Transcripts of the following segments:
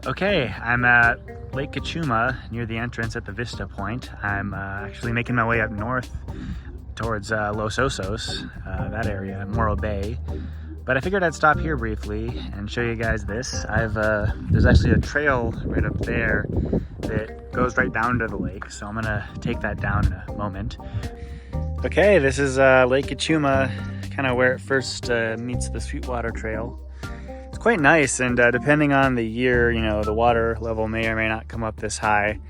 Okay, I'm at Lake Cachuma near the entrance at the Vista Point. I'm actually making my way up north towards Los Osos, that area, Morro Bay. But I figured I'd stop here briefly and show you guys this. There's actually a trail right up there that goes right down to the lake, so I'm gonna take that down in a moment. Okay, this is Lake Cachuma, kind of where it first meets the Sweetwater trail. It's quite nice, and depending on the year, you know, the water level may or may not come up this high.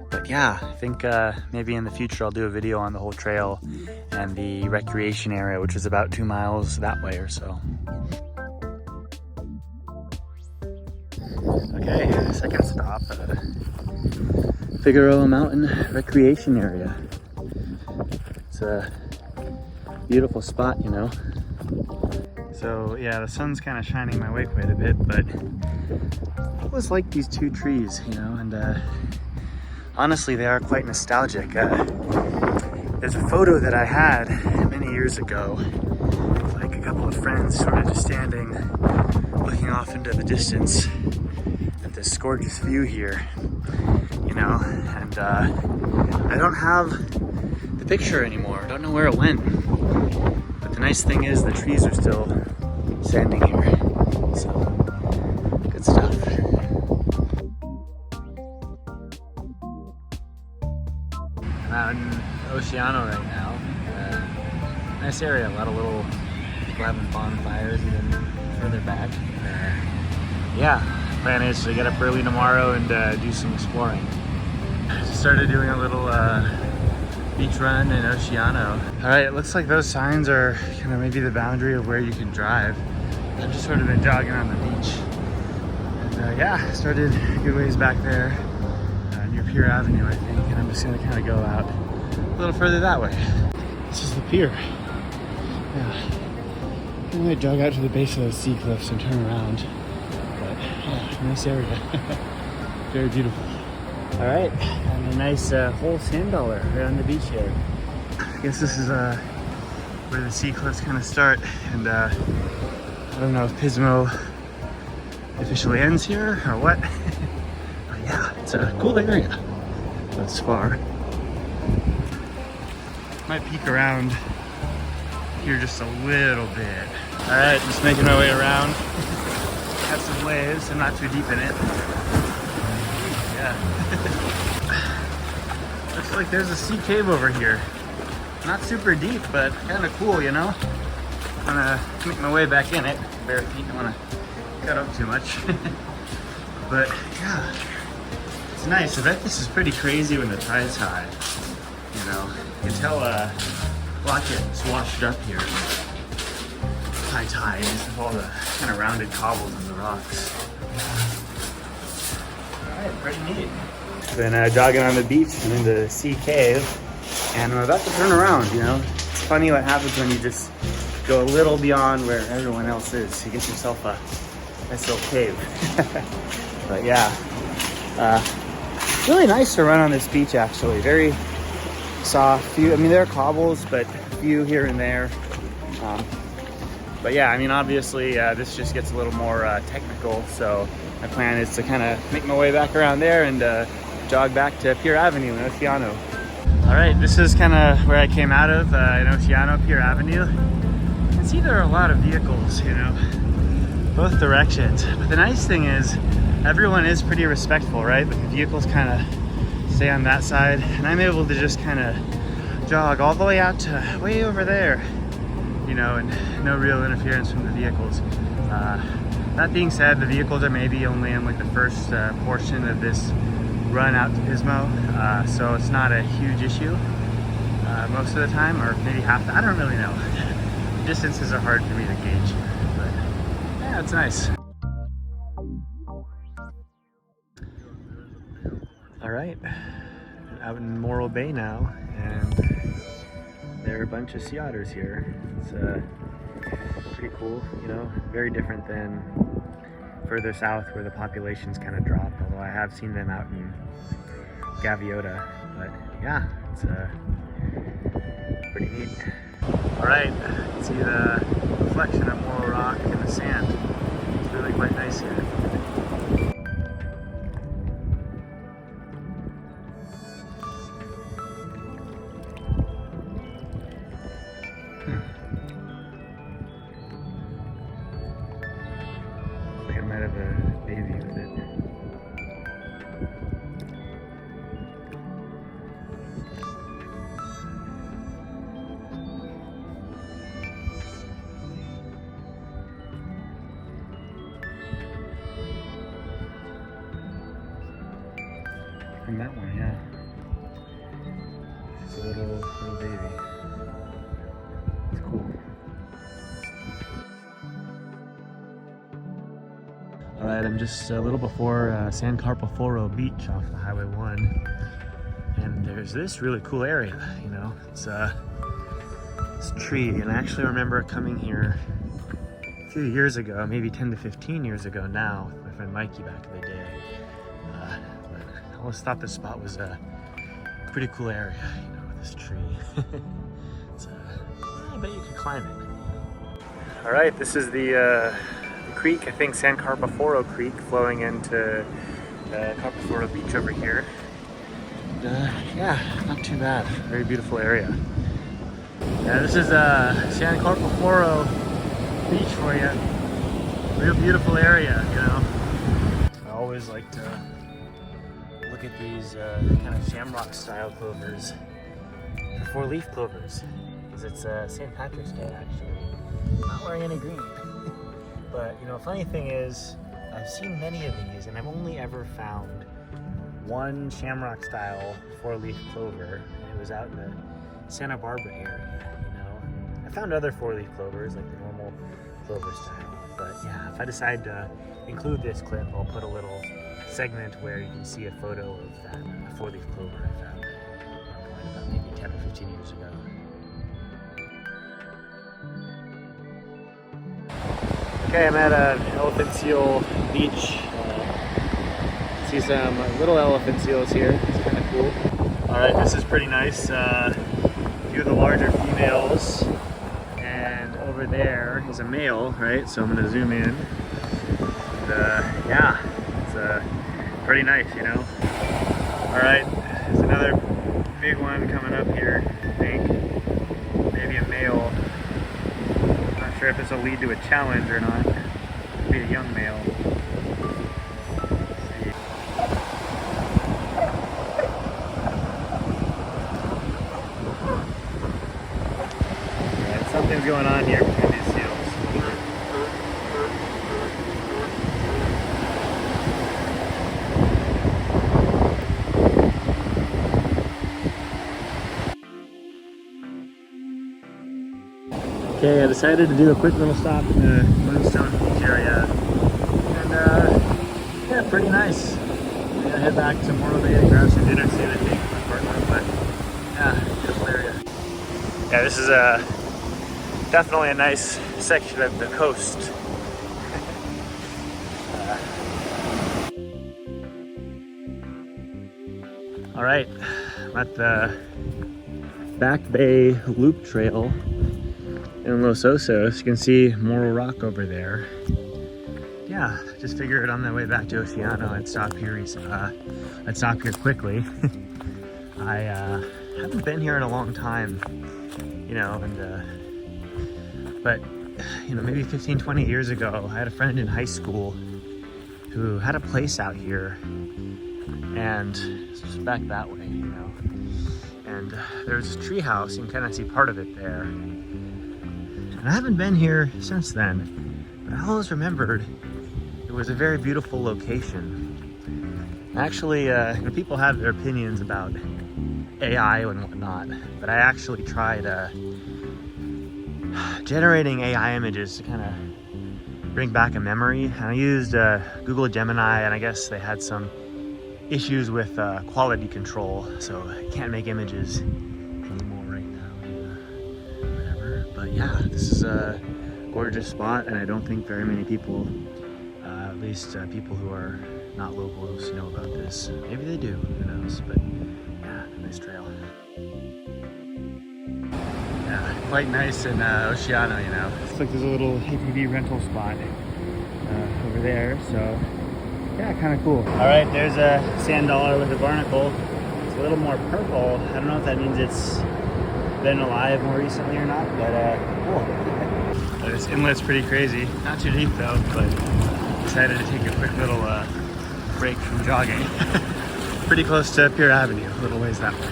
But yeah, I think maybe in the future I'll do a video on the whole trail and the recreation area, which is about 2 miles that way or so. Okay, second stop, Figueroa Mountain Recreation Area. It's a beautiful spot, you know. So yeah, the sun's kind of shining my way quite a bit, but I always like these two trees, you know, and honestly, they are quite nostalgic. There's a photo that I had many years ago, like a couple of friends sort of just standing, looking off into the distance at this gorgeous view here, you know, and I don't have the picture anymore. I don't know where it went. But the nice thing is the trees are still standing here, so good stuff. I'm out in Oceano right now. Nice area, a lot of little having bonfires even further back. Yeah, plan is to get up early tomorrow and do some exploring. Just started doing a little beach run in Oceano. All right, it looks like those signs are kind of maybe the boundary of where you can drive. I've just sort of been jogging on the beach. And yeah, started a good ways back there near Pier Avenue, I think, and I'm just gonna kind of go out a little further that way. This is the pier. Yeah, I might jog out to the base of those sea cliffs and turn around. But yeah, nice area. Very beautiful. All right, and a nice whole sand dollar right on the beach here. I guess this is where the sea cliffs kind of start, and I don't know if Pismo officially ends here or what. But yeah, it's a cool area thus far. Might peek around here just a little bit. All right, just making my way around. Have some waves, I'm not too deep in it. Yeah. Looks like there's a sea cave over here. Not super deep, but kind of cool, you know? I'm gonna make my way back in it. Bare feet, don't wanna cut up too much. But yeah, it's nice. I bet this is pretty crazy when the tide's high. You know, you can tell a lot gets washed up here. High tide, with all the kind of rounded cobbles on the rocks. Alright, pretty neat. Been jogging on the beach and in the sea cave, and I'm about to turn around, you know? It's funny what happens when you just go a little beyond where everyone else is. You get yourself a nice little cave. But yeah, really nice to run on this beach actually. Very soft. I mean, there are cobbles, but a few here and there. But yeah, I mean, obviously this just gets a little more technical, so my plan is to kind of make my way back around there and jog back to Pier Avenue in Oceano. All right, this is kind of where I came out of in Oceano, Pier Avenue. You can see there are a lot of vehicles, you know, both directions. But the nice thing is everyone is pretty respectful, right? But the vehicles kind of stay on that side, and I'm able to just kind of jog all the way out to way over there, you know, and no real interference from the vehicles. That being said, the vehicles are maybe only in like the first portion of this run out to Pismo, so it's not a huge issue most of the time, or maybe half. I don't really know. Distances are hard for me to gauge, but yeah, it's nice. All right, out in Morro Bay now, and there are a bunch of sea otters here. It's pretty cool, you know, very different than further south where the populations kind of drop, although I have seen them out in Gaviota. But yeah, it's pretty neat. All right, you can see the reflection of Morro Rock in the sand. It's really quite nice here. Looks like it might have a baby with it. And that one, yeah. Just a little baby. It's cool. Alright, I'm just a little before San Carpoforo Beach off the Highway 1. And there's this really cool area, you know. It's this tree, and I actually remember coming here a few years ago, maybe 10 to 15 years ago now, with my friend Mikey back in the day. I always thought this spot was a pretty cool area, you know, with this tree. It's, I bet you could climb it. All right, this is the creek, I think San Carpoforo Creek, flowing into Carpoforo Beach over here. Yeah, not too bad. Very beautiful area. Yeah, this is San Carpoforo Beach for you. Real beautiful area, you know. I always like to look at these kind of shamrock style clovers, or 4-leaf clovers, because it's St. Patrick's Day actually. I'm not wearing any green. But you know, funny thing is, I've seen many of these and I've only ever found one shamrock style 4-leaf clover, and it was out in the Santa Barbara area, you know. I found other 4-leaf clovers, like the normal clover style, but yeah, if I decide to include this clip, I'll put a little segment where you can see a photo of that 4-leaf clover I found about maybe 10 or 15 years ago. Okay, I'm at Elephant Seal Beach. See some little elephant seals here. It's kind of cool. All right, this is pretty nice. A few of the larger females, and over there is a male, right? So I'm gonna zoom in. And, yeah, it's pretty nice, you know. All right, there's another big one coming up here, I think. Maybe a male. Not sure if this will lead to a challenge or not. Could be a young male. Something's going on here between these seals. Okay, I decided to do a quick little stop in the Moonstone Beach area, and yeah, pretty nice. I'm gonna head back to Morro Bay and grab some dinner soon, I think, with my partner, but yeah, beautiful area. Yeah, this is definitely a nice section of the coast. All right, I'm at the Back Bay Loop Trail in Los Osos. You can see Morro Rock over there. Yeah, just figured on the way back to Oceano, I'd stop here. I'd stop here quickly. I haven't been here in a long time, you know, and but you know, maybe 15, 20 years ago, I had a friend in high school who had a place out here, and it's just back that way, you know. And there was a tree house, you can kind of see part of it there. And I haven't been here since then, but I always remembered it was a very beautiful location. Actually, you know, people have their opinions about AI and whatnot, but I actually tried generating AI images to kind of bring back a memory. And I used Google Gemini, and I guess they had some issues with quality control, so I can't make images anymore right now, whatever. But yeah, this is a gorgeous spot, and I don't think very many people, at least people who are not locals, know about this. Maybe they do, who knows, but yeah, nice trail. Yeah, quite nice in Oceano, you know. Looks like there's a little ATV rental spot over there, so yeah, kind of cool. All right, there's a sand dollar with a barnacle. It's a little more purple. I don't know if that means it's been alive more recently or not, but cool. This inlet's pretty crazy. Not too deep though, but Decided to take a quick little break from jogging. Pretty close to Pier Avenue, a little ways that way.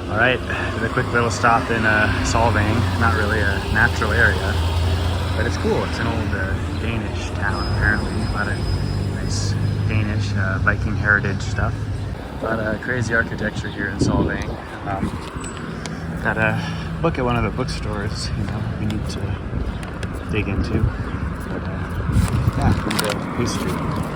All right, did a quick little stop in Solvang. Not really a natural area, but it's cool. It's an old Danish town, apparently. A lot of nice Danish Viking heritage stuff. A lot of crazy architecture here in Solvang. Got a book at one of the bookstores, you know, we need to dig into. But yeah, into history.